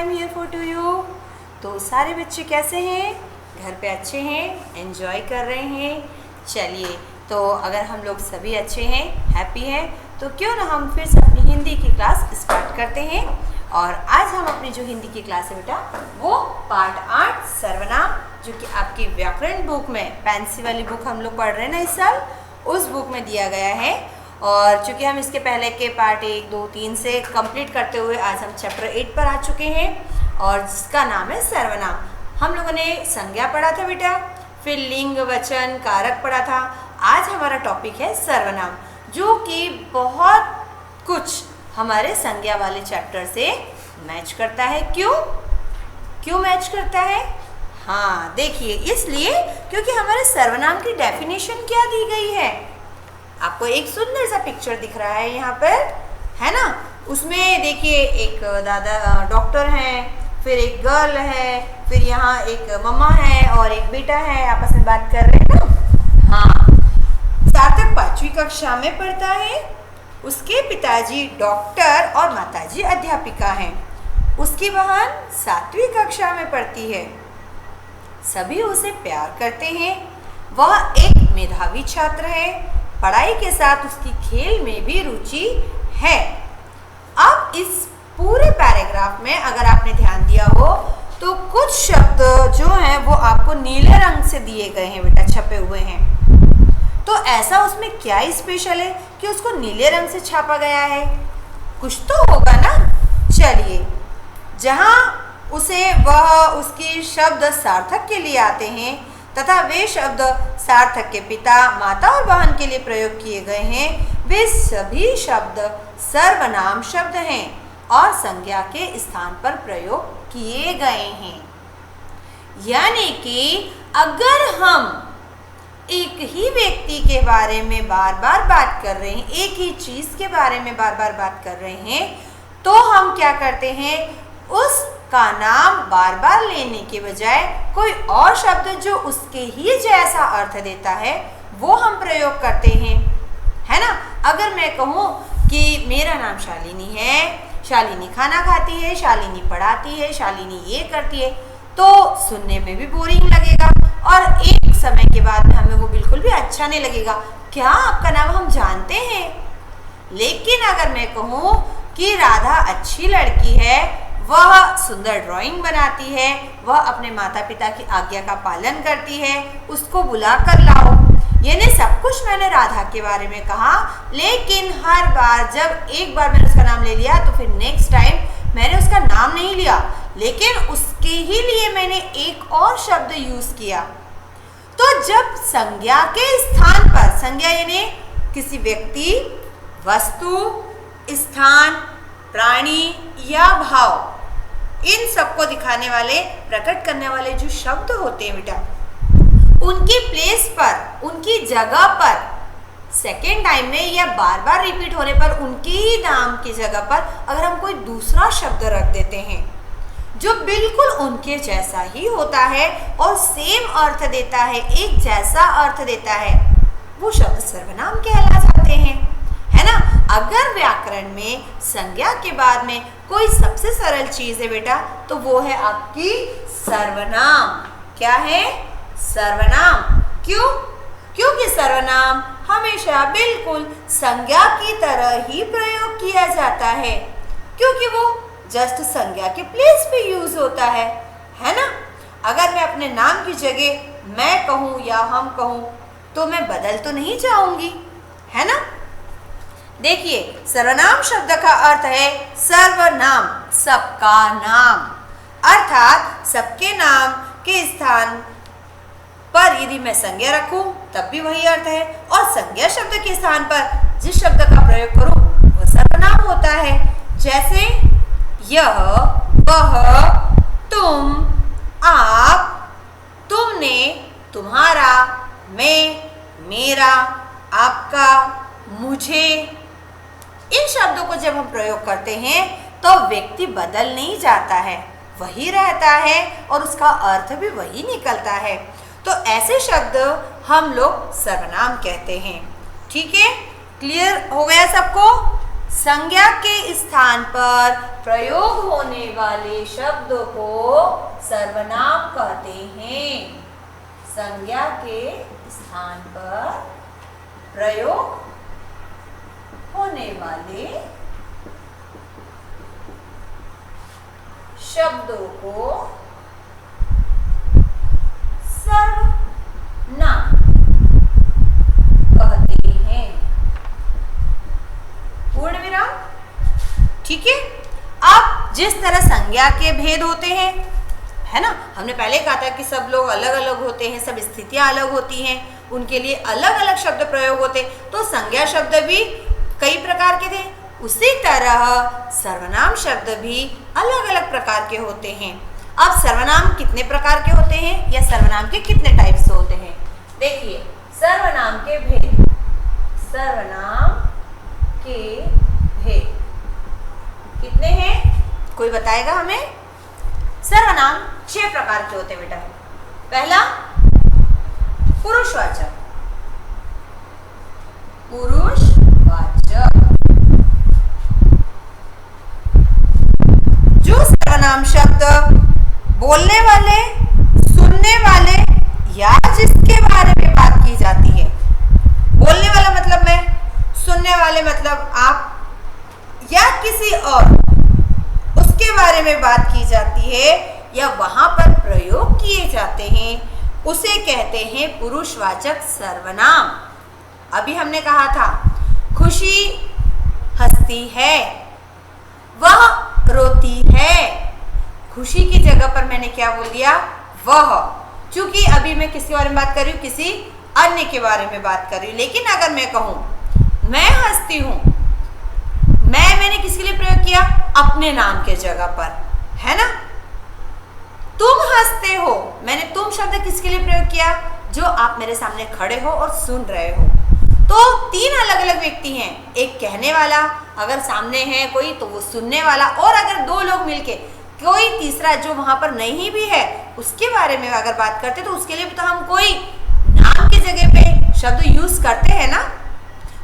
I'm here for to you। तो सारे बच्चे कैसे हैं? घर पे अच्छे हैं, एंजॉय कर रहे हैं। चलिए, तो अगर हम लोग सभी अच्छे हैं, हैप्पी हैं, तो क्यों ना हम फिर से अपनी हिंदी की क्लास स्टार्ट करते हैं। और आज हम अपनी जो हिंदी की क्लास है बेटा, वो पार्ट 8 सर्वनाम, जो कि आपकी व्याकरण बुक में, पेंसिल वाली बुक हम लोग पढ़ रहे हैं ना इस साल, उस बुक में दिया गया है। और चूँकि हम इसके पहले के पार्ट 1, 2, 3 से कंप्लीट करते हुए आज हम चैप्टर 8 पर आ चुके हैं, और जिसका नाम है सर्वनाम। हम लोगों ने संज्ञा पढ़ा था बेटा, फिर लिंग, वचन, कारक पढ़ा था। आज हमारा टॉपिक है सर्वनाम, जो कि बहुत कुछ हमारे संज्ञा वाले चैप्टर से मैच करता है। क्यों मैच करता है? हाँ, देखिए, इसलिए क्योंकि हमारे सर्वनाम की डेफिनेशन क्या दी गई है। आपको एक सुंदर सा पिक्चर दिख रहा है यहाँ पर, है ना। उसमें देखिए, एक दादा डॉक्टर हैं, फिर एक गर्ल है, फिर यहाँ एक मम्मा है और एक बेटा है, आपस में बात कर रहे हैं ना। हाँ, सार्थक 5वीं कक्षा में पढ़ता है। उसके पिताजी डॉक्टर और माताजी अध्यापिका हैं। उसकी बहन 7वीं कक्षा में पढ़ती है। सभी उसे प्यार करते हैं। वह एक मेधावी छात्र है। पढ़ाई के साथ उसकी खेल में भी रुचि है। अब इस पूरे पैराग्राफ में अगर आपने ध्यान दिया हो तो कुछ शब्द जो हैं वो आपको नीले रंग से दिए गए हैं बेटा, छपे हुए हैं। तो ऐसा उसमें क्या स्पेशल है कि उसको नीले रंग से छापा गया है? कुछ तो होगा ना। चलिए, जहाँ उसे उसकी शब्द सार्थक के लिए आते हैं तथा वे शब्द सार्थक के पिता, माता और बहन के लिए प्रयोग किए गए हैं, वे सभी शब्द सर्वनाम शब्द हैं और संज्ञा के स्थान पर प्रयोग किए गए हैं। यानी कि अगर हम एक ही व्यक्ति के बारे में बार बार बात कर रहे हैं, एक ही चीज़ के बारे में बार बार बात कर रहे हैं, तो हम क्या करते हैं, उसका नाम बार बार लेने के बजाय कोई और शब्द जो उसके ही जैसा अर्थ देता है वो हम प्रयोग करते हैं, है ना। अगर मैं कहूँ कि मेरा नाम शालिनी है, शालिनी खाना खाती है, शालिनी पढ़ाती है, शालिनी ये करती है, तो सुनने में भी बोरिंग लगेगा और एक समय के बाद में हमें वो बिल्कुल भी अच्छा नहीं लगेगा। क्या आपका नाम हम जानते हैं? लेकिन अगर मैं कहूँ कि राधा अच्छी लड़की है, वह सुंदर ड्राइंग बनाती है, वह अपने माता पिता की आज्ञा का पालन करती है, उसको बुला कर लाओ, यानी सब कुछ मैंने राधा के बारे में कहा। लेकिन हर बार जब एक बार मैंने उसका नाम ले लिया तो फिर नेक्स्ट टाइम मैंने उसका नाम नहीं लिया, लेकिन उसके ही लिए मैंने एक और शब्द यूज किया। तो जब संज्ञा के स्थान पर, संज्ञा यानी किसी व्यक्ति, वस्तु, स्थान, प्राणी या भाव, इन सबको दिखाने वाले, प्रकट करने वाले जो शब्द होते हैं बेटा, उनकी प्लेस पर, उनकी जगह पर, सेकेंड टाइम में या बार बार रिपीट होने पर उनके ही नाम की जगह पर अगर हम कोई दूसरा शब्द रख देते हैं जो बिल्कुल उनके जैसा ही होता है और सेम अर्थ देता है, एक जैसा अर्थ देता है, वो शब्द सर्वनाम कहला जाते हैं, है ना। अगर व्याकरण में संज्ञा के बाद में कोई सबसे सरल चीज है बेटा, तो वो है आपकी सर्वनाम। क्या है? सर्वनाम। क्योंकि सर्वनाम हमेशा बिल्कुल संज्ञा की तरह ही प्रयोग किया जाता है, क्योंकि वो जस्ट संज्ञा के प्लेस पे यूज होता है ना। अगर मैं अपने नाम की जगह मैं कहूँ या हम कहूँ तो मैं बदल तो नहीं जाऊंगी, है ना। देखिए, सर्वनाम शब्द का अर्थ है सर्वनाम, सबका नाम, अर्थात सबके नाम के स्थान पर यदि मैं संज्ञा रखूं तब भी वही अर्थ है, और संज्ञा शब्द के स्थान पर जिस शब्द का प्रयोग करूं वह सर्वनाम होता है। जैसे यह, वह, तुम, आप, तुमने, तुम्हारा, मैं, मेरा, आपका, मुझे। इन शब्दों को जब हम प्रयोग करते हैं तो व्यक्ति बदल नहीं जाता है, वही रहता है और उसका अर्थ भी वही निकलता है। तो ऐसे शब्द हम लोग सर्वनाम कहते हैं। ठीक है, क्लियर हो गया सबको? संज्ञा के स्थान पर प्रयोग होने वाले शब्दों को सर्वनाम कहते हैं। संज्ञा के स्थान पर प्रयोग होने वाले शब्दों को सर्वनाम कहते हैं। पूर्ण विराम। ठीक है। अब जिस तरह संज्ञा के भेद होते हैं, है ना, हमने पहले कहा था कि सब लोग अलग अलग होते हैं, सब स्थितियां अलग होती हैं, उनके लिए अलग अलग शब्द प्रयोग होते, तो संज्ञा शब्द भी कई प्रकार के थे। उसी तरह सर्वनाम शब्द भी अलग अलग प्रकार के होते हैं। अब सर्वनाम कितने प्रकार के होते हैं या सर्वनाम के कितने टाइप्स होते हैं? देखिए, सर्वनाम के भेद। सर्वनाम के भेद कितने हैं? कोई बताएगा हमें? सर्वनाम 6 प्रकार के होते हैं बेटा। पहला, पुरुषवाचक। पुरुषवाचक जो सर्वनाम शब्द बोलने वाले, सुनने वाले या जिसके बारे में बात की जाती है। बोलने वाला मतलब मैं, सुनने वाले मतलब आप, या किसी और उसके बारे में बात की जाती है या वहां पर प्रयोग किए जाते हैं, उसे कहते हैं पुरुषवाचक सर्वनाम। अभी हमने कहा था खुशी हंसती है, वह रोती है। खुशी की जगह पर मैंने क्या बोल दिया? वह। क्योंकि अभी मैं किसके बारे में बात कर रही हूँ? किसी अन्य के बारे में बात कर रही हूँ। लेकिन अगर मैं कहूँ मैं हंसती हूँ, मैंने किसके लिए प्रयोग किया? अपने नाम के जगह पर, है ना। तुम हंसते हो, मैंने तुम शब्द किसके लिए प्रयोग किया? जो आप मेरे सामने खड़े हो और सुन रहे हो। तो 3 अलग अलग व्यक्ति हैं। एक कहने वाला, अगर सामने है कोई तो वो सुनने वाला, और अगर 2 लोग मिलके कोई तीसरा जो वहां पर नहीं भी है उसके बारे में अगर बात करते तो उसके लिए भी तो हम कोई नाम की जगह पे शब्द यूज करते हैं ना।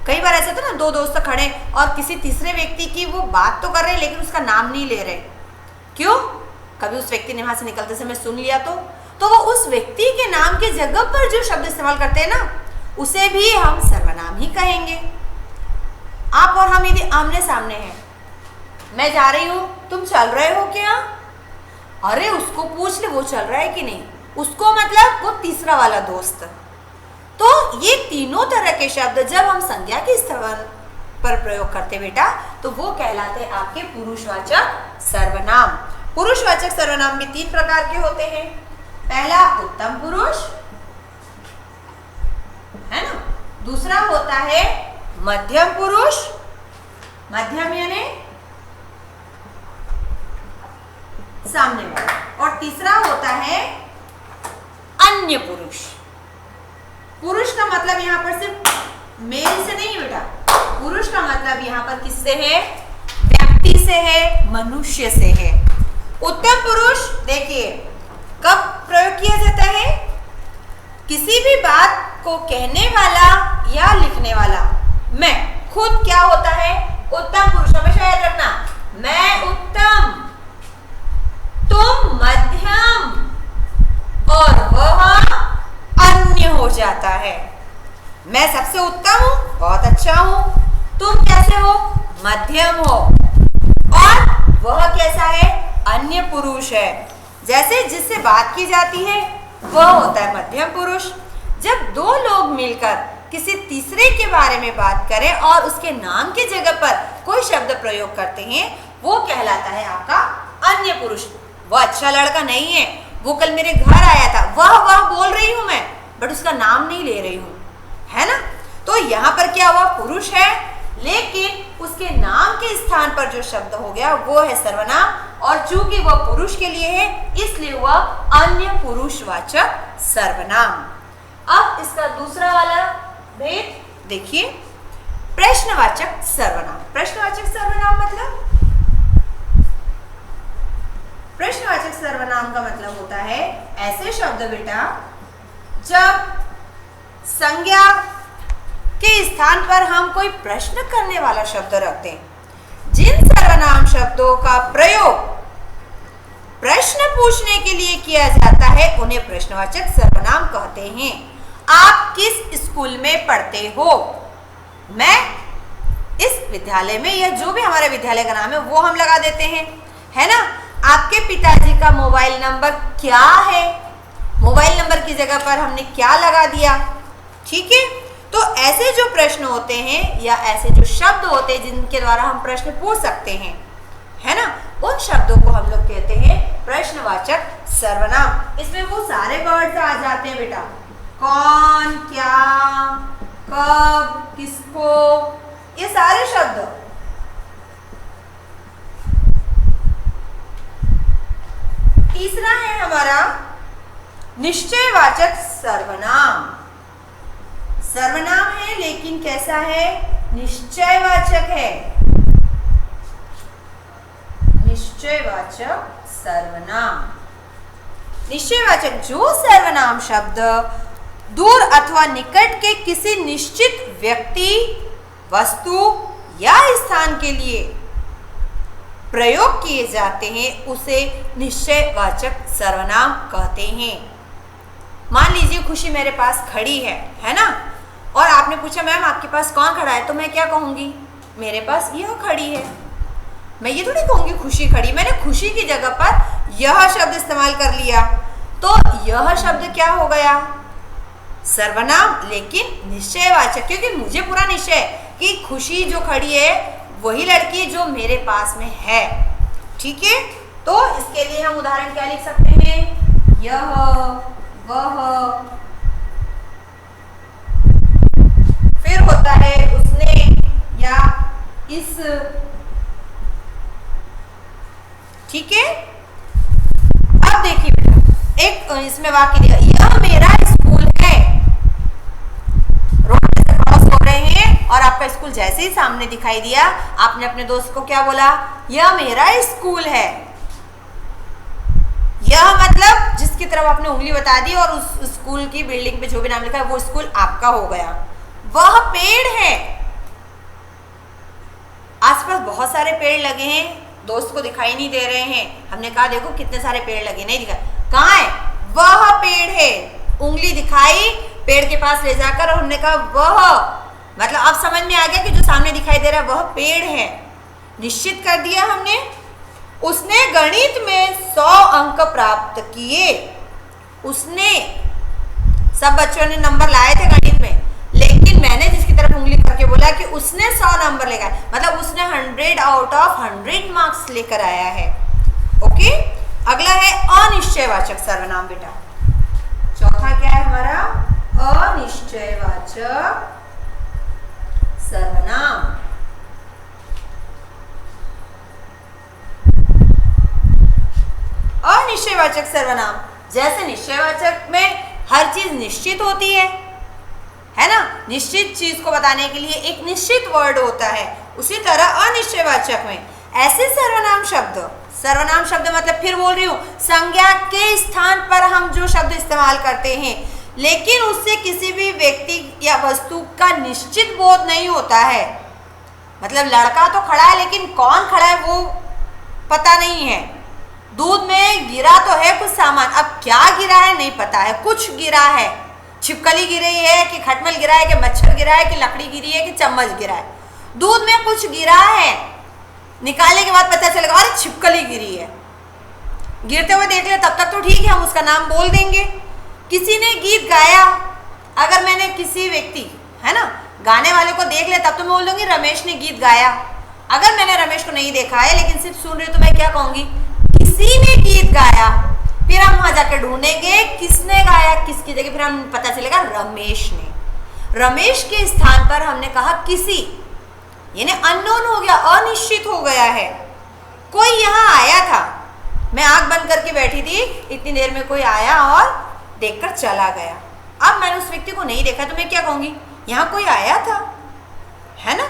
कई बार ऐसा होता है ना, 2 दोस्त खड़े और किसी तीसरे व्यक्ति की वो बात तो कर रहे हैं लेकिन उसका नाम नहीं ले रहे। क्यों? कभी उस व्यक्ति ने वहां से निकलते समय सुन लिया तो वो उस व्यक्ति के नाम के जगह पर जो शब्द इस्तेमाल करते हैं ना, उसे भी हम सर्वनाम ही कहेंगे। आप और हम यदि आमने सामने हैं, मैं जा रही हूं, तुम चल रहे हो क्या? अरे उसको पूछ ले वो चल रहा है कि नहीं। उसको मतलब वो तीसरा वाला दोस्त। तो ये तीनों तरह के शब्द जब हम संज्ञा के स्थान पर प्रयोग करते बेटा, तो वो कहलाते आपके पुरुषवाचक सर्वनाम। पुरुषवाचक सर्वनाम भी 3 प्रकार के होते हैं। पहला, उत्तम पुरुष, है ना। दूसरा होता है मध्यम पुरुष, मध्यम यानी सामने वाला, और तीसरा होता है अन्य पुरुष। पुरुष का मतलब यहाँ पर सिर्फ मेल से नहीं बेटा, पुरुष का मतलब यहाँ पर किससे है? व्यक्ति से है, मनुष्य से है। उत्तम पुरुष देखिए कब प्रयोग किया जाता है? किसी भी बात को कहने वाला या लिखने वाला। मैं खुद क्या होता है? उत्तम पुरुष। हमेशा याद रखना, मैं उत्तम, तुम मध्यम और वह अन्य हो जाता है। मैं सबसे उत्तम हूं, बहुत अच्छा हूं, तुम कैसे हो? मध्यम हो, और वह कैसा है? अन्य पुरुष है। जैसे जिससे बात की जाती है वह होता है मध्यम पुरुष। जब 2 लोग मिलकर किसी तीसरे के बारे में बात करें और उसके नाम की जगह पर कोई शब्द प्रयोग करते हैं, वो कहलाता है आपका अन्य पुरुष। वह अच्छा लड़का नहीं है, वो कल मेरे घर आया था, वह बोल रही हूं मैं, बट उसका नाम नहीं ले रही हूं, है ना। तो यहाँ पर क्या हुआ? पुरुष है, लेकिन उसके नाम के स्थान पर जो शब्द हो गया वो है सर्वनाम, और चूंकि वह पुरुष के लिए है इसलिए वह अन्य पुरुषवाचक सर्वनाम। अब इसका दूसरा वाला भेद देखिए, प्रश्नवाचक सर्वनाम। प्रश्नवाचक सर्वनाम मतलब, प्रश्नवाचक सर्वनाम का मतलब होता है ऐसे शब्द बेटा जब संज्ञा के स्थान पर हम कोई प्रश्न करने वाला शब्द रखते हैं। सर्वनाम शब्दों का प्रयोग प्रश्न पूछने के लिए किया जाता है उन्हें प्रश्नवाचक सर्वनाम कहते हैं। आप किस स्कूल में पढ़ते हो? मैं इस विद्यालय में, या जो भी हमारे विद्यालय का नाम है वो हम लगा देते हैं, है ना। आपके पिताजी का मोबाइल नंबर क्या है? मोबाइल नंबर की जगह पर हमने क्या लगा दिया, ठीक है। तो ऐसे जो प्रश्न होते हैं या ऐसे जो शब्द होते हैं जिनके द्वारा हम प्रश्न पूछ सकते हैं, है ना, उन शब्दों को हम लोग कहते हैं प्रश्नवाचक सर्वनाम। इसमें वो सारे वर्ड्स आ जाते हैं बेटा, कौन, क्या, कब, किसको, ये सारे शब्द। तीसरा है हमारा निश्चयवाचक सर्वनाम। सर्वनाम है लेकिन कैसा है? निश्चयवाचक है। निश्चयवाचक सर्वनाम। निश्चयवाचक जो सर्वनाम शब्द दूर अथवा निकट के किसी निश्चित व्यक्ति, वस्तु या स्थान के लिए प्रयोग किए जाते हैं उसे निश्चयवाचक सर्वनाम कहते हैं। मान लीजिए खुशी मेरे पास खड़ी है ना, और आपने पूछा मैम आपके पास कौन खड़ा है, तो मैं क्या कहूँगी? मेरे पास यह खड़ी है। मैं ये थोड़ी कहूँगी खुशी खड़ी, मैंने खुशी की जगह पर यह शब्द इस्तेमाल कर लिया, तो यह शब्द क्या हो गया? सर्वनाम, लेकिन निश्चयवाचक, क्योंकि मुझे पूरा निश्चय है कि खुशी जो खड़ी है वही लड़की जो मेरे पास में है, ठीक है। तो इसके लिए हम उदाहरण क्या लिख सकते हैं? यह, वह, फिर होता है उसने या इस, ठीक है। अब देखिए बेटा, एक इसमें वाक्य दिया, यह मेरा स्कूल है। रोड पे से क्रॉस हो रहे हैं और आपका स्कूल जैसे ही सामने दिखाई दिया, आपने अपने दोस्त को क्या बोला? यह मेरा स्कूल है। यह मतलब जिसकी तरफ आपने उंगली बता दी और उस स्कूल की बिल्डिंग पे जो भी नाम लिखा है वो स्कूल आपका हो गया। वह पेड़ है। आसपास बहुत सारे पेड़ लगे हैं, दोस्त को दिखाई नहीं दे रहे हैं। हमने कहा देखो कितने सारे पेड़ लगे, नहीं दिखा, कहाँ है? वह पेड़ है। उंगली दिखाई, पेड़ के पास ले जाकर, और हमने कहा वह, मतलब अब समझ में आ गया कि जो सामने दिखाई दे रहा है वह पेड़ है। निश्चित कर दिया हमने। उसने गणित में 100 अंक प्राप्त किए। उसने, सब बच्चों ने नंबर लाए थे गणित में, लेकिन मैंने जिसकी तरफ उंगली करके बोला कि उसने 100 नंबर लेकर, मतलब उसने 100 आउट ऑफ 100 मार्क्स लेकर आया है। ओके, अगला है अनिश्चयवाचक सर्वनाम बेटा। चौथा क्या है हमारा? अनिश्चयवाचक सर्वनाम। अनिश्चयवाचक सर्वनाम, जैसे निश्चयवाचक में हर चीज निश्चित होती है ना, निश्चित चीज को बताने के लिए एक निश्चित वर्ड होता है, उसी तरह अनिश्चयवाचक में ऐसे सर्वनाम शब्द मतलब फिर बोल रही हूं, संज्ञा के स्थान पर हम जो शब्द इस्तेमाल करते हैं, लेकिन उससे किसी भी व्यक्ति या वस्तु का निश्चित बोध नहीं होता है। मतलब लड़का तो खड़ा है लेकिन कौन खड़ा है वो पता नहीं है। दूध में गिरा तो है कुछ सामान, अब क्या गिरा है नहीं पता है, कुछ गिरा है, छिपकली गिरी है कि खटमल गिरा है कि मच्छर गिरा है कि लकड़ी गिरी है कि चम्मच गिरा है। दूध में कुछ गिरा है, निकालने के बाद पता चलेगा अरे छिपकली गिरी है। गिरते हुए देख ले तब तक तो ठीक है, हम उसका नाम बोल देंगे। किसी ने गीत गाया, अगर मैंने किसी व्यक्ति, है ना, गाने वाले को देख ले तब तो मैं बोल दूंगी रमेश ने गीत गाया। अगर मैंने रमेश को नहीं देखा है लेकिन सिर्फ सुन रही हूं तो मैं क्या कहूंगी? किसी ने गीत गाया। फिर हम वहां जाकर ढूंढेंगे किसने गाया, किसकी जगह, फिर हम पता चलेगा रमेश ने। रमेश के स्थान पर हमने कहा किसी, यानी अननोन हो गया, अनिश्चित हो गया है। कोई यहाँ आया था, मैं आंख बंद करके बैठी थी, इतनी देर में कोई आया और देखकर चला गया। अब मैंने उस व्यक्ति को नहीं देखा तो मैं क्या कहूंगी? यहाँ कोई आया था, है ना।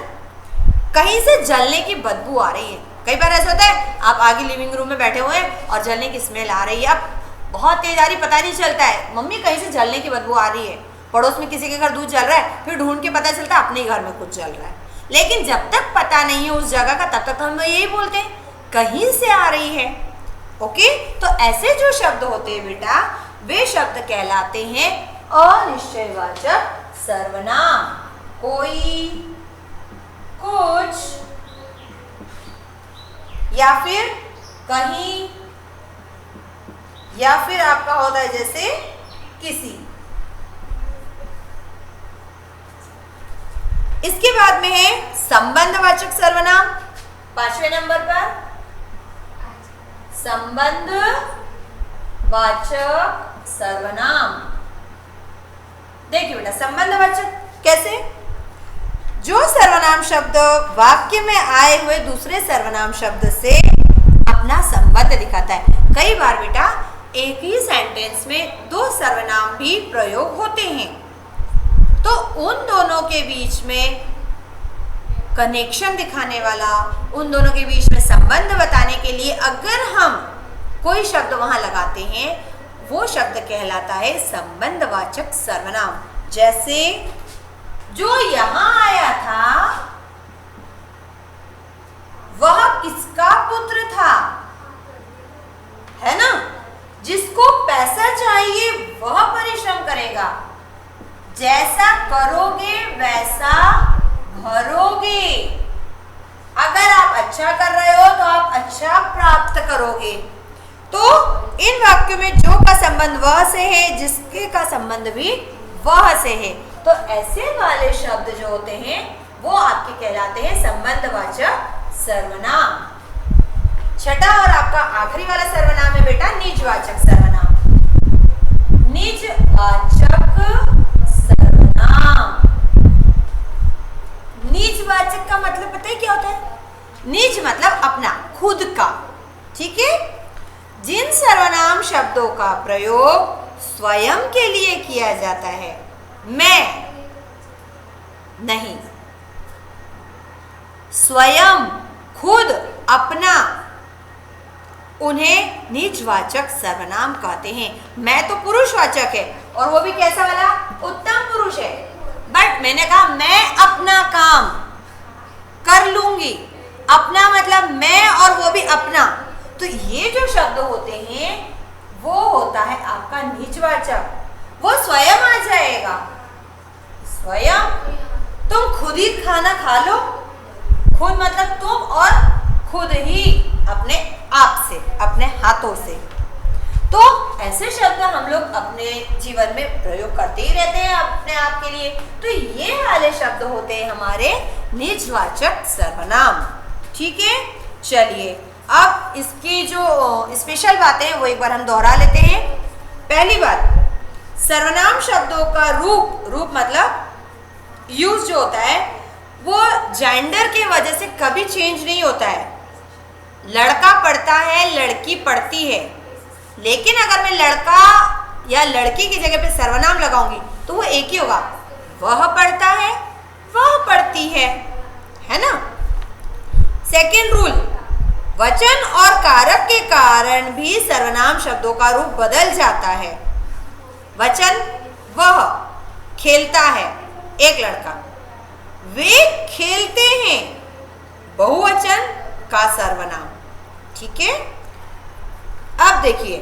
कहीं से जलने की बदबू आ रही है। कई बार ऐसा होता है आप आगे लिविंग रूम में बैठे हुए हैं और जलने की स्मेल आ रही है, अब बहुत तेज आ रही, पता नहीं चलता है, मम्मी कहीं से जलने की बदबू आ रही है। पड़ोस में किसी के घर दूध जल रहा है, फिर ढूंढ के पता चलता है अपने घर में कुछ जल रहा है। लेकिन जब तक पता नहीं है उस जगह का तब तक हम यही बोलते हैं कहीं से आ रही है। ओके, तो ऐसे जो शब्द होते हैं बेटा वे शब्द कहलाते हैं अनिश्चयवाचक सर्वनाम। कोई, कुछ या फिर कहीं या फिर आपका होता है जैसे किसी। इसके बाद में है संबंधवाचक सर्वनाम। 5वें नंबर पर संबंधवाचक सर्वनाम। देखिए बेटा संबंधवाचक कैसे, जो सर्वनाम शब्द वाक्य में आए हुए दूसरे सर्वनाम शब्द से अपना संबंध दिखाता है। कई बार बेटा एक ही सेंटेंस में दो सर्वनाम भी प्रयोग होते हैं, तो उन दोनों के बीच में कनेक्शन दिखाने वाला, उन दोनों के बीच में संबंध बताने के लिए अगर हम कोई शब्द वहां लगाते हैं वो शब्द कहलाता है संबंधवाचक सर्वनाम। जैसे जो यहां आया था वह किसका पुत्र था, है ना। जिसको पैसा चाहिए वह परिश्रम करेगा, जैसा करोगे वैसा भरोगे। अगर आप अच्छा कर रहे हो तो आप अच्छा प्राप्त करोगे। तो इन वाक्यों में जो का संबंध वह से है, जिसके का संबंध भी वह से है, तो ऐसे वाले शब्द जो होते हैं वो आपके कहलाते हैं संबंधवाचक सर्वनाम। छठा और आपका आखिरी वाला सर्वनाम है बेटा निजवाचक सर्वनाम। निजवाचक सर्वनाम, निजवाचक का मतलब पता है क्या होता है? निज मतलब अपना, खुद का, ठीक है। जिन सर्वनाम शब्दों का प्रयोग स्वयं के लिए किया जाता है, मैं नहीं, स्वयं, खुद, अपना, उन्हें निजवाचक सर्वनाम कहते हैं। मैं तो पुरुषवाचक है और वो भी कैसा वाला? उत्तम पुरुष है, बट मैंने कहा मैं अपना काम कर लूंगी। अपना मतलब मैं और वो भी अपना, तो ये जो शब्द होते हैं वो होता है आपका निजवाचक। वो स्वयं आ जाएगा, स्वयं। तुम खुद ही खाना खा लो, खुद मतलब तुम और खुद ही, अपने आप से, अपने हाथों से। तो ऐसे शब्द हम लोग अपने जीवन में प्रयोग करते ही रहते हैं अपने आप के लिए। तो ये वाले शब्द होते हैं हमारे निजवाचक सर्वनाम, ठीक है। चलिए अब इसकी जो स्पेशल बातें हैं वो एक बार हम दोहरा लेते हैं। पहली बात, सर्वनाम शब्दों का रूप मतलब यूज जो होता है वो जेंडर की वजह से कभी चेंज नहीं होता है। लड़का पढ़ता है, लड़की पढ़ती है, लेकिन अगर मैं लड़का या लड़की की जगह पे सर्वनाम लगाऊंगी तो वो एक ही होगा, वह पढ़ता है, वह पढ़ती है ना। सेकेंड रूल, वचन और कारक के कारण भी सर्वनाम शब्दों का रूप बदल जाता है। वचन, वह खेलता है, एक लड़का, वे खेलते हैं, बहुवचन का सर्वनाम, ठीक है। अब देखिए,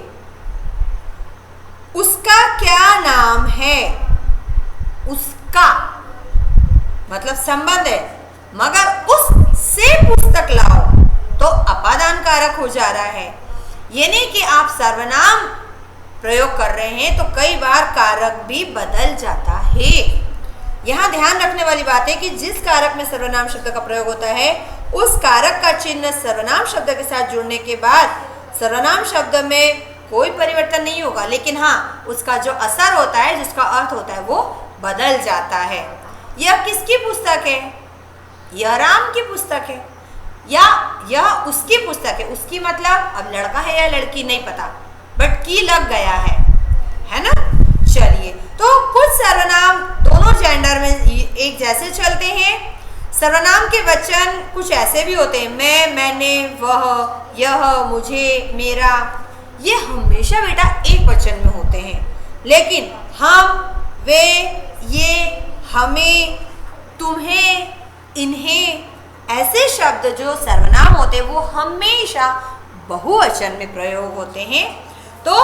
उसका क्या नाम है, उसका मतलब संबंध है, मगर उससे पुस्तक लाओ तो अपादान कारक हो जा रहा है। ये नहीं कि आप सर्वनाम प्रयोग कर रहे हैं तो कई बार कारक भी बदल जाता है। यहाँ ध्यान रखने वाली बात है कि जिस कारक में सर्वनाम शब्द का प्रयोग होता है उस कारक का चिन्ह सर्वनाम शब्द के साथ जुड़ने के बाद सर्वनाम शब्द में कोई परिवर्तन नहीं होगा, लेकिन हाँ उसका जो असर होता है, जिसका अर्थ होता है वो बदल जाता है। यह किसकी पुस्तक है? यह राम की पुस्तक है, या यह उसकी पुस्तक है। उसकी मतलब अब लड़का है या लड़की नहीं पता, बट की लग गया है ना। चलिए, तो कुछ सर्वनाम दोनों जेंडर में एक जैसे चलते हैं। सर्वनाम के वचन कुछ ऐसे भी होते हैं, मैं, मैंने, वह, यह, मुझे, मेरा, ये हमेशा बेटा एक वचन में होते हैं। लेकिन हम, वे, ये, हमें, तुम्हें, इन्हें ऐसे शब्द जो सर्वनाम होते हैं वो हमेशा बहुवचन में प्रयोग होते हैं। तो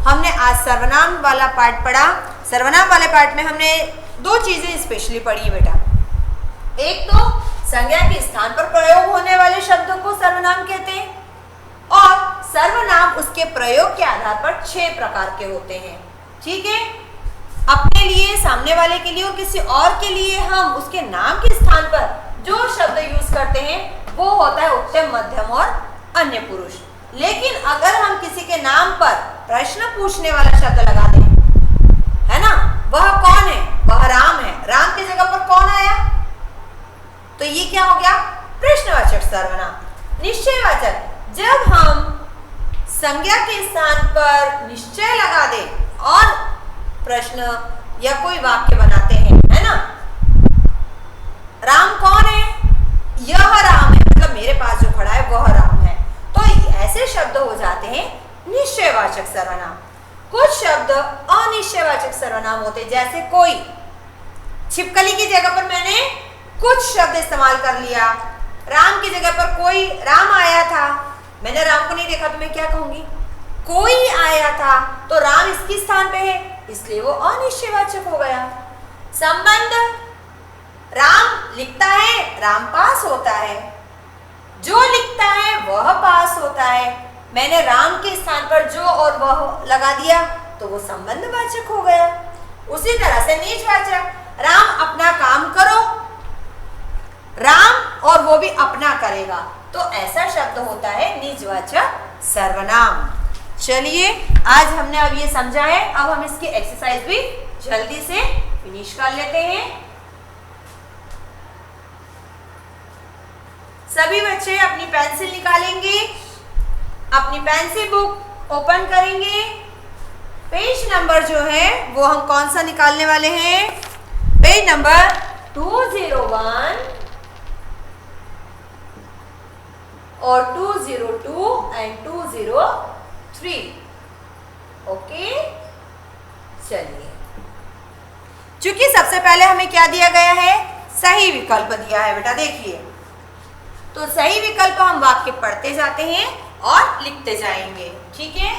हमने आज सर्वनाम वाला पार्ट पढ़ा। सर्वनाम वाले पार्ट में हमने दो चीजें स्पेशली पढ़ी बेटा। एक तो संज्ञा के स्थान पर प्रयोग होने वाले शब्दों को सर्वनाम कहते हैं और सर्वनाम उसके प्रयोग के आधार पर 6 प्रकार के होते हैं। ठीक है, अपने लिए, सामने वाले के लिए और किसी और के लिए हम उसके नाम के स्थान पर जो शब्द यूज करते हैं वो होता है उत्तम, मध्यम और अन्य पुरुष। लेकिन अगर हम किसी के नाम पर प्रश्न पूछने वाला शब्द लगा दें, है ना, वह कौन है? वह राम है। राम की जगह पर कौन आया? तो ये क्या हो गया? प्रश्नवाचक सर्वनाम। निश्चयवाचक, जब हम संज्ञा के स्थान पर निश्चय लगा दें और प्रश्न या कोई वाक्य बनाते हैं, है ना, राम कौन है? यह राम है, मतलब मेरे पास जो खड़ा है वह राम है। तो ऐसे शब्द हो जाते हैं निश्चयवाचक सर्वनाम। कुछ शब्द अनिश्चयवाचक सर्वनाम होते हैं, जैसे कोई। छिपकली की जगह पर मैंने कुछ शब्द इस्तेमाल कर लिया। राम की जगह पर कोई, राम आया था, मैंने राम को नहीं देखा तो मैं क्या कहूंगी? कोई आया था। तो राम इसके स्थान पे है, इसलिए वो अनिश्चयवाचक हो गया। संबंध, राम लिखता है, राम पास होता है। जो लिखता है वह पास होता है। मैंने राम के स्थान पर जो और वह लगा दिया तो वो संबंधवाचक हो गया। उसी तरह से निजवाचक, राम अपना काम करो, राम और वो भी अपना करेगा, तो ऐसा शब्द होता है निजवाचक सर्वनाम। चलिए, आज हमने अब ये समझा है। अब हम इसकी एक्सरसाइज भी जल्दी से फिनिश कर लेते हैं। सभी बच्चे अपनी पेंसिल निकालेंगे, अपनी पेंसिल बुक ओपन करेंगे। पेज नंबर जो है वो हम कौन सा निकालने वाले हैं? पेज नंबर 201 और 202 एंड 203। ओके, चलिए। चूंकि सबसे पहले हमें क्या दिया गया है? सही विकल्प दिया है बेटा, देखिए। तो सही विकल्प हम वाक्य पढ़ते जाते हैं और लिखते जाएंगे। ठीक है,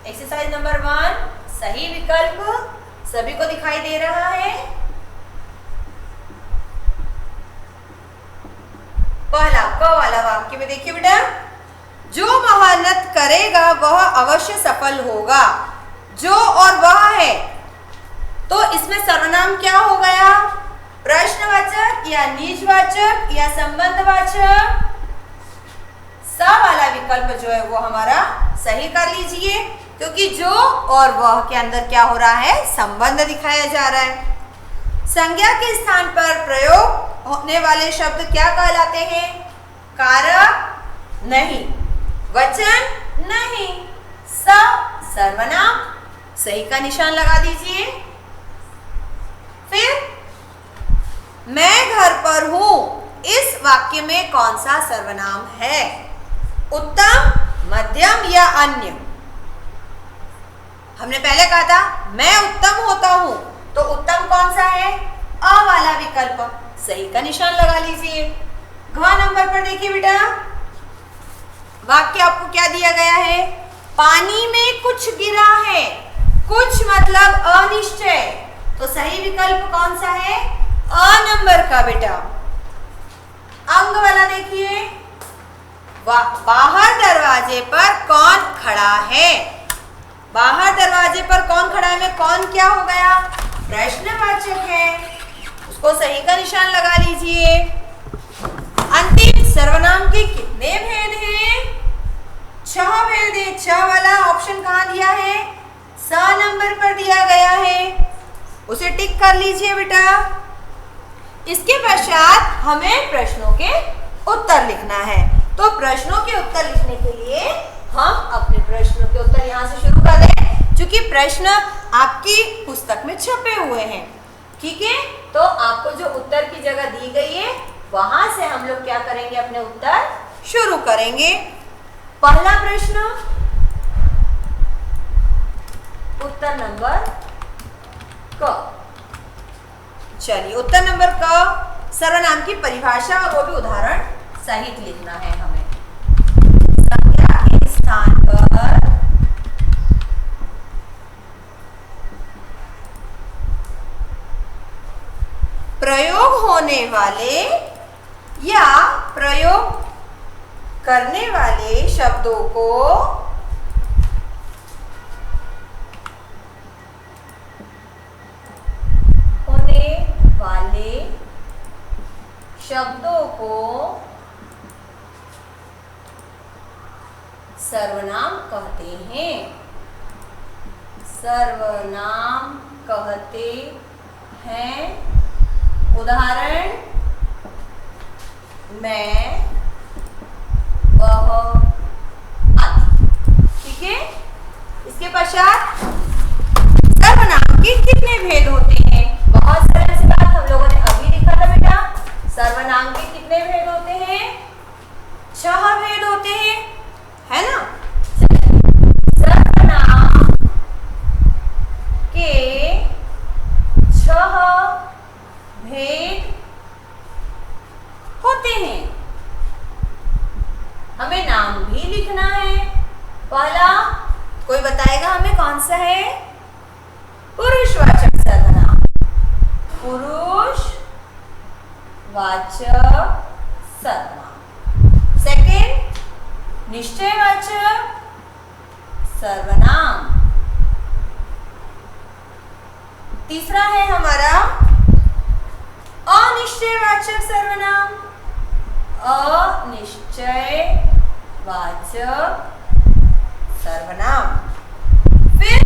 एक्सरसाइज नंबर 1, सही विकल्प सभी को दिखाई दे रहा है। पहला क वाला वाक्य में देखिए बेटा, जो मेहनत करेगा वह अवश्य सफल होगा। जो और वह है, तो इसमें सर्वनाम क्या हो गया? प्रश्नवाचक या निजवाचक या संबंधवाचक? स वाला विकल्प जो है वो हमारा सही कर लीजिए, क्योंकि जो और वह के अंदर क्या हो रहा है? संबंध दिखाया जा रहा है। संज्ञा के स्थान पर प्रयोग होने वाले शब्द क्या कहलाते हैं? कारक नहीं, वचन नहीं, सर्वनाम। सही का निशान लगा दीजिए। फिर मैं घर पर हूं, इस वाक्य में कौन सा सर्वनाम है? उत्तम, मध्यम या अन्य? हमने पहले कहा था मैं उत्तम होता हूं, तो उत्तम कौन सा है? अ वाला विकल्प। सही का निशान लगा लीजिए। घ नंबर पर देखिए बेटा, वाक्य आपको क्या दिया गया है? पानी में कुछ गिरा है। कुछ मतलब अनिश्चय, तो सही विकल्प कौन सा है? अ नंबर का बेटा। अंग वाला देखिए, बाहर दरवाजे पर कौन खड़ा है? बाहर दरवाजे पर कौन खड़ा है में कौन क्या हो गया? प्रश्नवाचक है, उसको सही का निशान लगा लीजिए। अंतिम, सर्वनाम के कितने भेद हैं? 6 भेद है। 6 वाला ऑप्शन कहाँ दिया है? स नंबर पर दिया गया है, उसे टिक कर लीजिए बेटा। इसके पश्चात हमें प्रश्नों के उत्तर लिखना है। तो प्रश्नों के उत्तर लिखने के लिए हम अपने प्रश्नों के उत्तर यहाँ से शुरू कर दें, क्योंकि प्रश्न आपकी पुस्तक में छपे हुए हैं। ठीक है, तो आपको जो उत्तर की जगह दी गई है वहां से हम लोग क्या करेंगे? अपने उत्तर शुरू करेंगे। पहला प्रश्न, उत्तर नंबर क। चलिए, उत्तर नंबर क, सर्वनाम की परिभाषा और वो भी उदाहरण सहित लिखना है हमें। संज्ञा के स्थान पर प्रयोग होने वाले या प्रयोग करने वाले शब्दों को सर्वनाम कहते हैं। सर्वनाम कहते हैं। उदाहरण मैं, वह आदि। ठीक है। इसके पश्चात सर्वनाम के कितने भेद होते हैं? बहुत सरल सी बात हम लोगों ने अभी लिखा था बेटा। सर्वनाम के कितने भेद होते हैं? 6 भेद होते हैं, है ना। सर्वनाम के 6 भेद होते हैं। हमें नाम भी लिखना है। पहला कोई बताएगा हमें कौन सा है? पुरुषवाचक सर्वनाम। पुरुषवाचक सर्वनाम। सेकंड, निश्चयवाचक सर्वनाम। तीसरा है हमारा अनिश्चयवाचक सर्वनाम। अनिश्चयवाचक सर्वनाम। फिर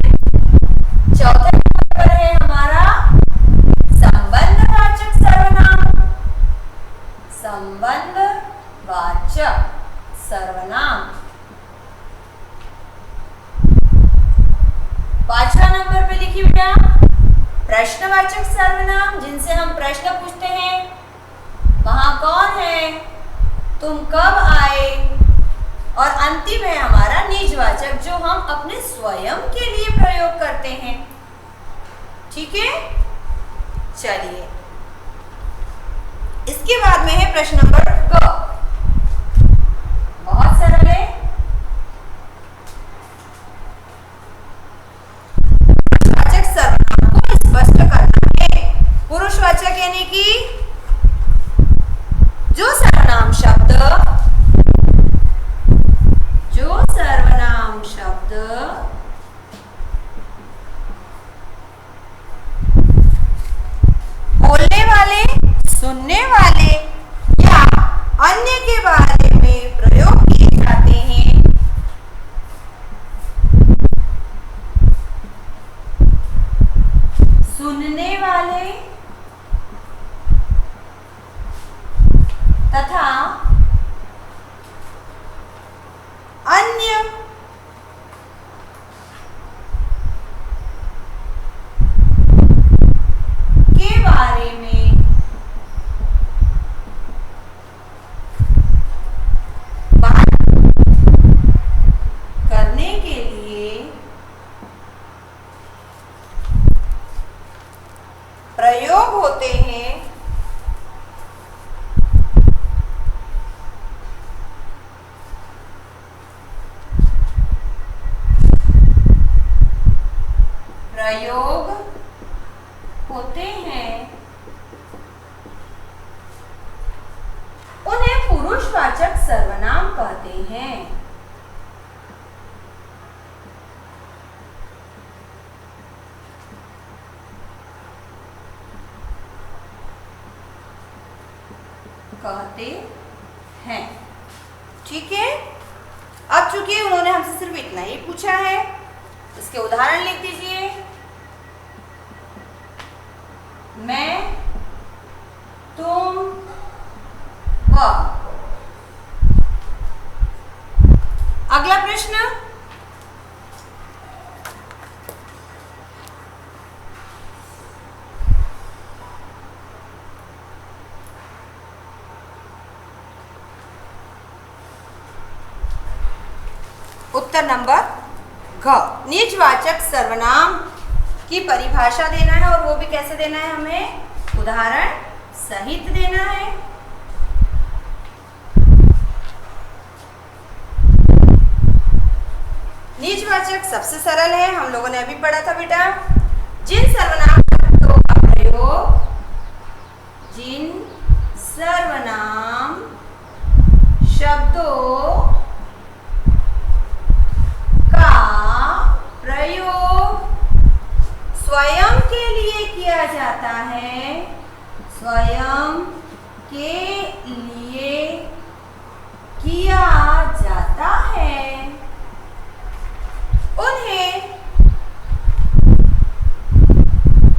चौथे नंबर पर है हमारा संबंधवाचक सर्वनाम। संबंधवाचक सर्वनाम। 5वां नंबर पे लिखिए बेटा प्रश्नवाचक सर्वनाम, जिनसे हम प्रश्न पूछते हैं। वहां कौन है, तुम कब आए। और अंतिम है हमारा निजवाचक, जो हम अपने स्वयं के लिए प्रयोग करते हैं। ठीक है। चलिए, इसके बाद में है प्रश्न नंबर ग। बहुत सरल है। पुरुषवाचक सर्वनाम को स्पष्ट करना है। पुरुषवाचक यानी कि जो सर्वनाम शब्द बोलने वाले, सुनने वाले या अन्य के बारे में प्रयोग किए जाते हैं। सुनने वाले तथा अन्य के बारे में बात करने के लिए प्रयोग होते हैं। प्रयोग होते हैं, उन्हें पुरुषवाचक सर्वनाम कहते हैं। कहते हैं। ठीक है। अब चूंकि उन्होंने हमसे सिर्फ इतना ही पूछा है, इसके उदाहरण लिख दीजिए। मैं, तुम, वह। अगला प्रश्न, उत्तर नंबर घ। निजवाचक सर्वनाम की परिभाषा देना है, और वो भी कैसे देना है हमें? उदाहरण सहित देना है। निजवाचक सबसे सरल है, हम लोगों ने अभी पढ़ा था बेटा। जिन सर्वनाम शब्दों का प्रयोग, जिन सर्वनाम शब्दों का प्रयोग स्वयं के लिए किया जाता है, स्वयं के लिए किया जाता है, उन्हें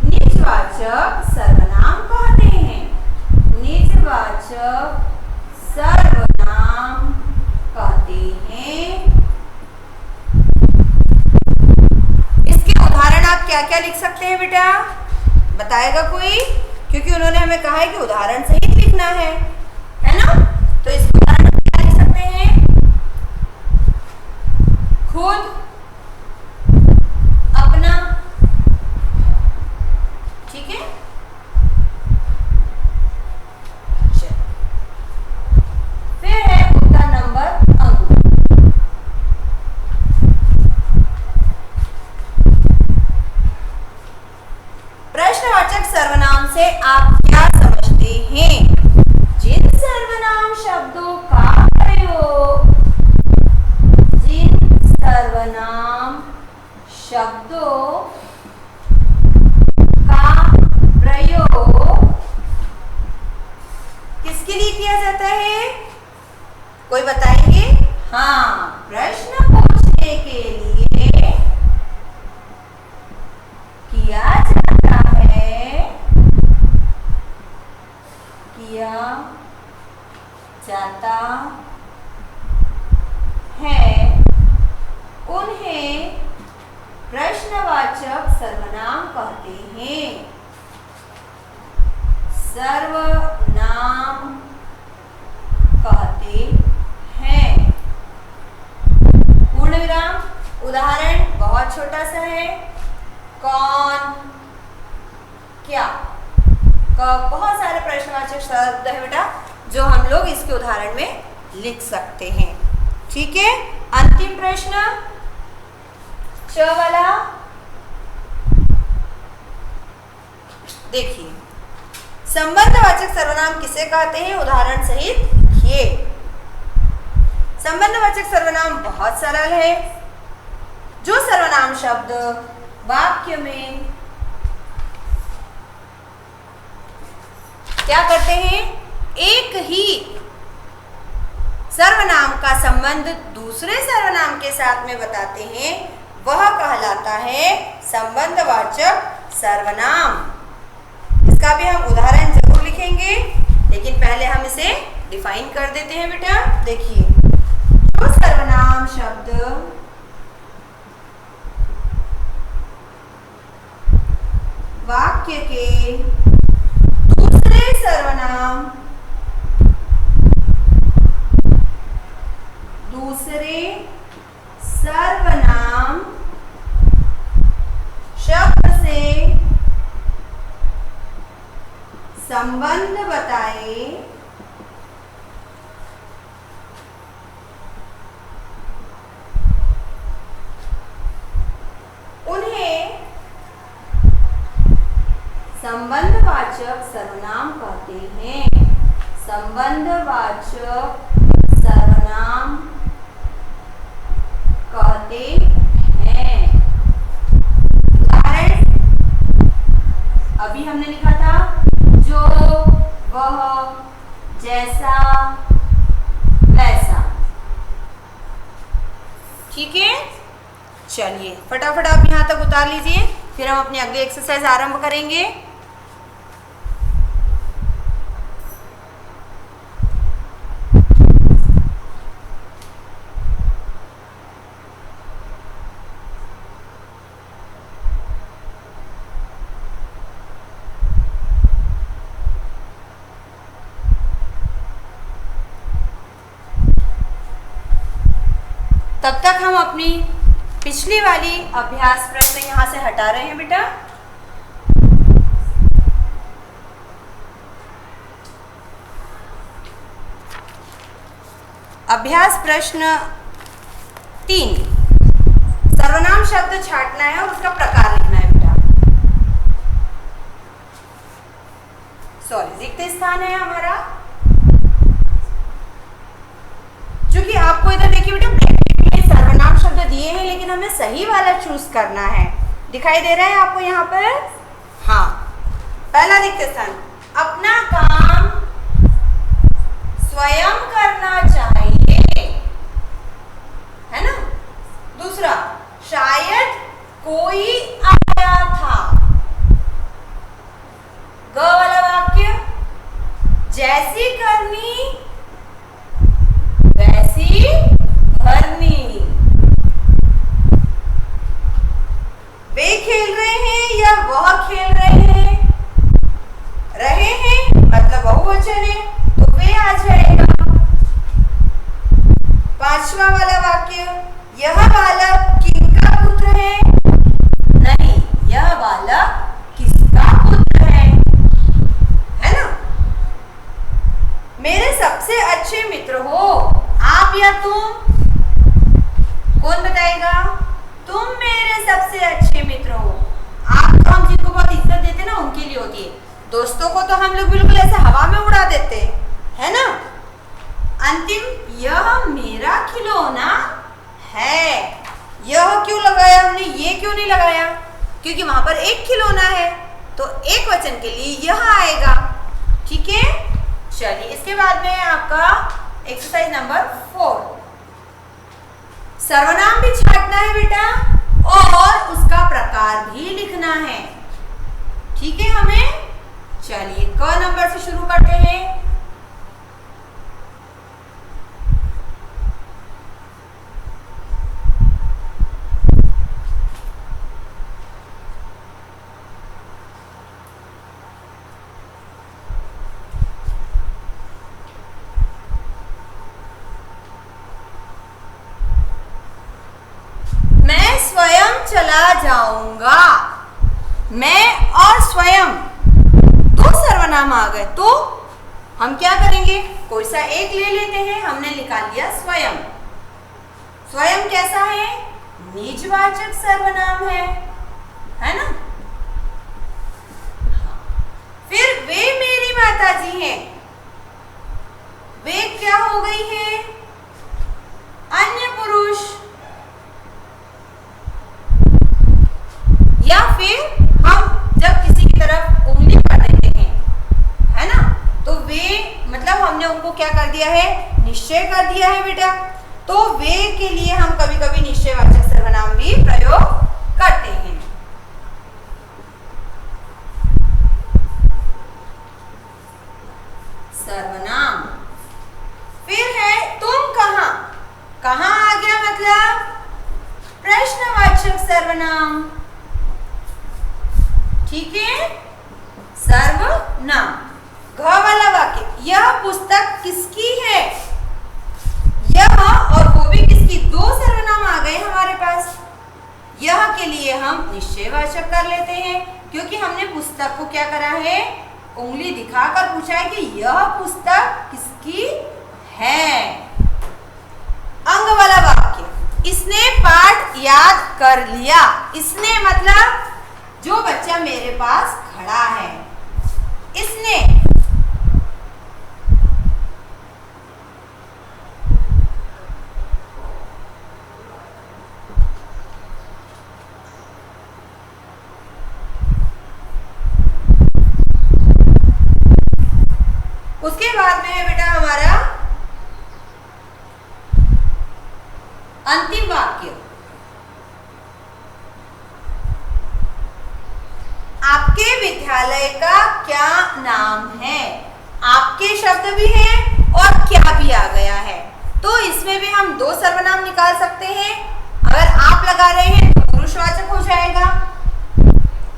निजवाचक सर्वनाम कहते हैं। निजवाचक सर्वनाम कहते हैं। इसके उदाहरण आप क्या क्या लिख सकते हैं बेटा, बताएगा कोई? क्योंकि उन्होंने हमें कहा है कि उदाहरण सहित लिखना है ना? तो इसके उदाहरण क्या लिख सकते हैं? खुद, अपना, ठीक है। फिर है मुद्दा नंबर अंक। प्रश्नवाचक सर्वनाम से आप क्या समझते हैं? जिन सर्वनाम शब्दों का प्रयोग, जिन सर्वनाम शब्दों का प्रयोग किसके लिए किया जाता है? कोई बताएंगे? हाँ, प्रश्न पूछने के लिए किया जाता है, किया जाता है, उन्हें प्रश्नवाचक सर्वनाम कहते हैं। सर्वनाम कहते हैं। पूर्ण विराम। उदाहरण बहुत छोटा सा है। कौन, क्या, का बहुत सारे प्रश्नवाचक शब्द है बेटा जो हम लोग इसके उदाहरण में लिख सकते हैं। ठीक है, अंतिम प्रश्न च वाला देखिए। संबंधवाचक सर्वनाम किसे कहते हैं? उदाहरण सहित लिखिए। संबंधवाचक सर्वनाम बहुत सरल है। जो सर्वनाम शब्द वाक्य में क्या करते हैं? एक ही सर्वनाम का संबंध दूसरे सर्वनाम के साथ में बताते हैं, वह कहलाता है संबंधवाचक सर्वनाम। इसका भी हम उदाहरण जरूर लिखेंगे, लेकिन पहले हम इसे डिफाइन कर देते हैं बेटा। देखिए, जो सर्वनाम शब्द वाक्य के दूसरे सर्वनाम शब्द से संबंध बताए, उन्हें संबंधवाचक सर्वनाम कहते हैं। संबंधवाचक सर्वनाम कहते हैं। उदाहरण अभी हमने लिखा था, जो, वह, जैसा, वैसा। ठीक है, चलिए फटाफट आप यहाँ तक उतार लीजिए, फिर हम अपनी अगली एक्सरसाइज आरंभ करेंगे। तब तक हम अपनी पिछली वाली अभ्यास प्रश्न यहाँ से हटा रहे हैं बेटा। अभ्यास प्रश्न 3, सर्वनाम शब्द छांटना है और उसका प्रकार लिखना है बेटा। सॉरी, रिक्त स्थान है हमारा, क्योंकि आपको इधर देखिए बेटा ब्रैकेट में सर्वनाम शब्द दिए हैं, लेकिन हमें सही वाला चूज करना है। दिखाई दे रहा है आपको यहाँ पर? हाँ, पहला रिक्त स्थान, अपना काम स्वयं करना चाहिए, है ना। दूसरा, शायद कोई आया था। ग वाला वाक्य, जैसी करनी वैसी भरनी। वे खेल रहे हैं या वह खेल रहे हैं मतलब बहुवचन है तो वे आ जाएगा। पांचवा वाला वाक्य, यह बालक किसका पुत्र है? नहीं, यह बालक किसका पुत्र है ना। मेरे सबसे अच्छे मित्र हो आप या तुम? कौन बताएगा? तुम मेरे सबसे अच्छे मित्र हो। आप तो हम जिनको बहुत इज्जत देते ना उनके लिए होती है, दोस्तों को तो हम लोग बिल्कुल ऐसे हवा में उड़ा देते है ना। अंतिम, यह मेरा खिलौना है। यह क्यों लगाया हमने, ये क्यों नहीं लगाया? क्योंकि वहां पर एक खिलौना है तो एक वचन के लिए यह आएगा। ठीक है, चलिए इसके बाद में आपका एक्सरसाइज नंबर 4, सर्वनाम भी छांटना है बेटा और उसका प्रकार भी लिखना है। ठीक है हमें, चलिए क नंबर से शुरू करते हैं। मैं स्वयं चला जाऊंगा। मैं और स्वयं दो सर्वनाम आ गए तो हम क्या करेंगे, कोई सा एक ले लेते हैं। हमने निकाल लिया स्वयं। स्वयं कैसा है? निजवाचक सर्वनाम है ना। फिर वे मेरी माताजी हैं, वे क्या हो गई है? अन्य पुरुष। या फिर हम जब किसी की तरफ उंगली कर देते हैं, है ना, तो वे मतलब हमने उनको क्या कर दिया है? निश्चय कर दिया है बेटा। तो वे के लिए हम कभी कभी निश्चयवाचक सर्वनाम भी प्रयोग करते हैं। सर्वनाम। फिर है तुम कहां। कहां आ गया मतलब प्रश्नवाचक सर्वनाम। ठीक है, सर्वनाम। घ वाला वाक्य, यह पुस्तक किसकी है? यह और वो भी किसकी, दो सर्वनाम आ गए हमारे पास। यह के लिए हम निश्चयवाचक कर लेते हैं क्योंकि हमने पुस्तक को क्या करा है? उंगली दिखाकर पूछा है कि यह पुस्तक किसकी है। अंग वाला वाक्य, इसने पाठ याद कर लिया। इसने मतलब जो बच्चा मेरे पास खड़ा है, इसने। उसके बाद में है बेटा हमारा अंतिम वाक्य, आपके विद्यालय का क्या नाम है। आपके शब्द भी है और क्या भी आ गया है, तो इसमें भी हम दो सर्वनाम निकाल सकते हैं। अगर आप लगा रहे हैं तो पुरुषवाचक हो जाएगा,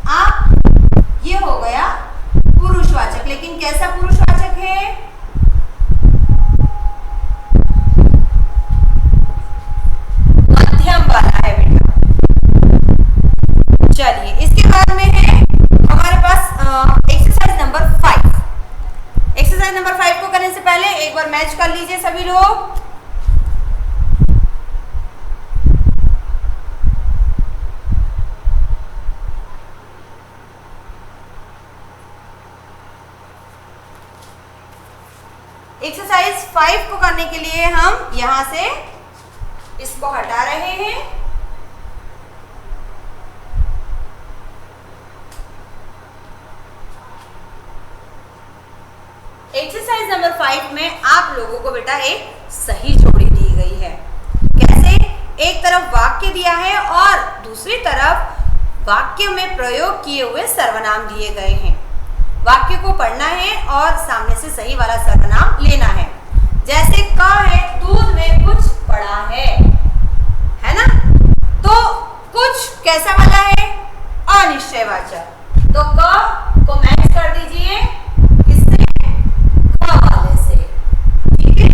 आप ये हो गया पुरुषवाचक। लेकिन कैसा पुरुषवाचक है? मध्यम वाला है बेटा। चलिए इसके बाद में है हमारे पास एक्सरसाइज नंबर 5। एक्सरसाइज नंबर 5 को करने से पहले एक बार मैच कर लीजिए सभी लोग। एक्सरसाइज 5 को करने के लिए हम यहां से इसको हटा रहे हैं। एक्सरसाइज नंबर 5 में आप लोगों को बेटा एक सही जोड़ी दी गई है। कैसे? एक तरफ वाक्य दिया है और दूसरी तरफ वाक्य में प्रयोग किए हुए सर्वनाम दिए गए हैं। वाक्य को पढ़ना है और सामने से सही वाला सर्वनाम लेना है। जैसे क है, दूध में कुछ पड़ा है ना? तो कुछ कैसा वाला है? अनिश्चयवाचक। तो क को मैच कर दीजिए किससे? क वाले से। ठीक है?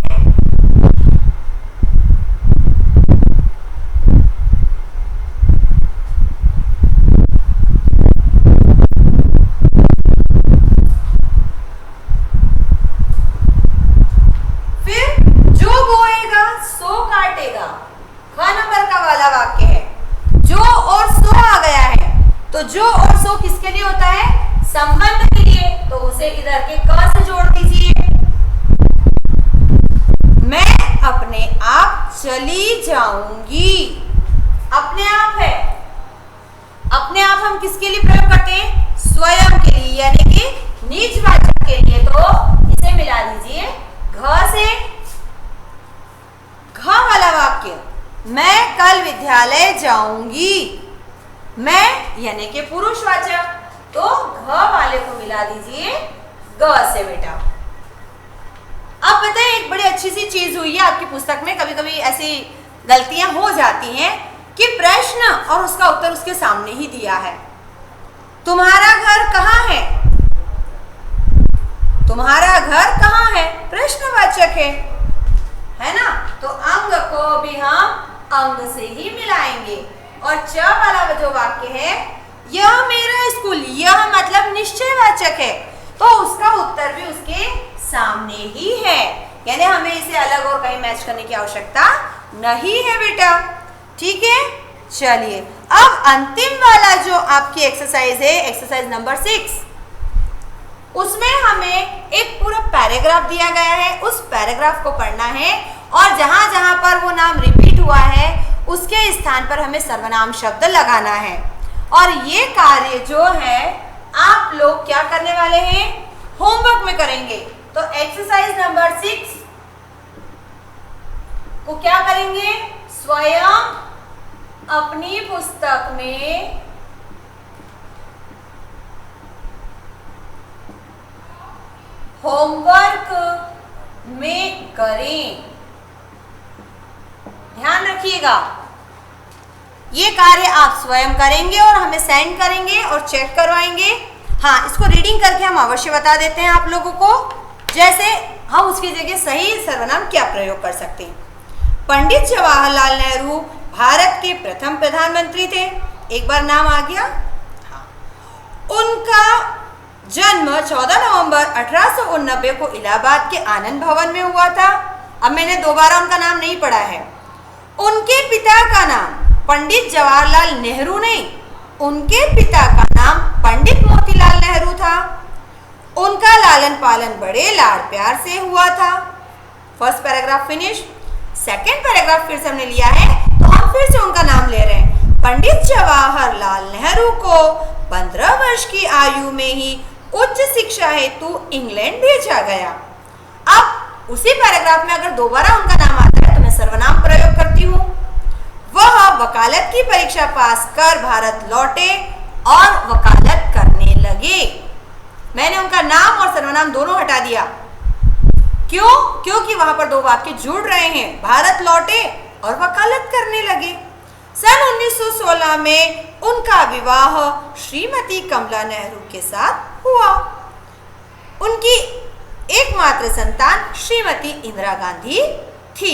फिर जो बोएगा सो काटेगा। ख नंबर का वाला वाक्य है। जो और सो आ गया है, तो जो और सो किसके लिए होता है? संबंध के लिए। तो उसे इधर के क से जोड़ दीजिए। मैं अपने आप चली जाऊंगी। अपने आप है। अपने आप हम किसके लिए प्रयोग करते हैं? स्वयं के लिए, यानी कि निजवाचक के लिए। तो इसे मिला दीजिए घ से। घ वाला वाक्य, मैं कल विद्यालय जाऊंगी। मैं यानी कि पुरुषवाचक। तो घ वाले को मिला दीजिए ग से बेटा। अब बताएं, एक बड़ी अच्छी सी चीज हुई है आपकी पुस्तक में। कभी कभी ऐसी गलतियां हो जाती हैं कि प्रश्न और उसका उत्तर उसके सामने ही दिया है। तुम्हारा घर कहाँ है? तुम्हारा घर कहाँ है? प्रश्नवाचक है ना? तो अंग को भी हम अंग से ही मिलाएंगे। और च वाला जो वाक्य है, यह मेरा स्कूल, यह मतलब निश्चयवाचक है, तो उसका उत्तर भी उसके सामने ही है। यानी हमें इसे अलग और कहीं मैच करने की आवश्यकता नहीं है बेटा। ठीक है? चलिए, अब अंतिम वाला जो आपकी एक्सरसाइज है, एक्सरसाइज नंबर 6, उसमें हमें एक पूरा पैराग्राफ दिया गया है। उस पैराग्राफ को पढ़ना है और जहां जहां पर वो नाम रिपीट हुआ है उसके स्थान पर हमें सर्वनाम शब्द लगाना है। और ये कार्य जो है आप लोग क्या करने वाले हैं? होमवर्क में करेंगे। तो एक्सरसाइज नंबर 6 को क्या करेंगे? स्वयं अपनी पुस्तक में होमवर्क में करें। ध्यान रखिएगा, ये कार्य आप स्वयं करेंगे और हमें सेंड करेंगे और चेक करवाएंगे। हाँ, इसको रीडिंग करके हम अवश्य बता देते हैं आप लोगों को, जैसे हम उसकी जगह सही सर्वनाम क्या प्रयोग कर सकते हैं। पंडित जवाहरलाल नेहरू भारत के प्रथम प्रधानमंत्री थे। एक बार नाम आ गया। हाँ। उनका जन्म 14 नवंबर 1889 को इलाहाबाद के आनंद भवन में हुआ था। अब मैंने दोबारा उनका नाम नहीं पढ़ा है। उनके पिता का नाम पंडित जवाहरलाल नेहरू नहीं, उनके पिता का नाम पंडित मोतीलाल नेहरू था। उनका लालन पालन बड़े लाड़ प्यार से हुआ था। First paragraph finish. Second paragraph फिर से हमने लिया है, तो हम फिर से उनका नाम ले रहे हैं। पंडित जवाहरलाल नेहरू को 15 वर्ष की आयु में ही उच्च शिक्षा हेतु इंग्लैंड भेजा गया। अब उसी पैराग्राफ में अगर दोबारा उनका नाम आता है तो मैं सर्वनाम प्रयोग करती हूँ। वह वकालत की परीक्षा पास कर भारत लौटे और वकालत करने लगे। मैंने उनका नाम और सर्वनाम दोनों हटा दिया। क्यों? क्योंकि वहां पर दो वाक्य जुड़ रहे हैं। भारत लौटे और वकालत करने लगे। सन 1916 में उनका विवाह श्रीमती कमला नेहरू के साथ हुआ। उनकी एकमात्र संतान श्रीमती इंदिरा गांधी थी।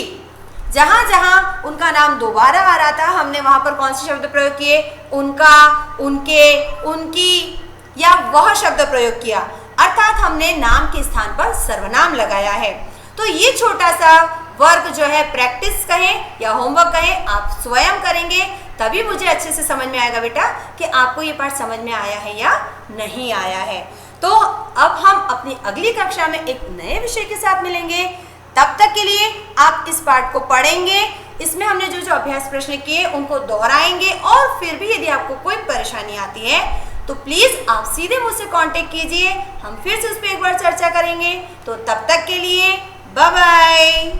जहां जहां उनका नाम दोबारा आ रहा था, हमने वहां पर कौन से शब्द प्रयोग किए? उनका, उनके, उनकी या वह शब्द प्रयोग किया, अर्थात हमने नाम के स्थान पर सर्वनाम लगाया है। तो ये छोटा सा वर्क जो है, प्रैक्टिस कहें या होमवर्क कहें, आप स्वयं करेंगे तभी मुझे अच्छे से समझ में आएगा बेटा कि आपको ये पाठ समझ में आया है या नहीं आया है। तो अब हम अपनी अगली कक्षा में एक नए विषय के साथ मिलेंगे। तब तक के लिए आप इस पाठ को पढ़ेंगे, इसमें हमने जो जो अभ्यास प्रश्न किए उनको दोहराएंगे, और फिर भी यदि आपको कोई परेशानी आती है तो प्लीज़ आप सीधे मुझसे कांटेक्ट कीजिए, हम फिर से उस पर एक बार चर्चा करेंगे। तो तब तक के लिए बाय बाय।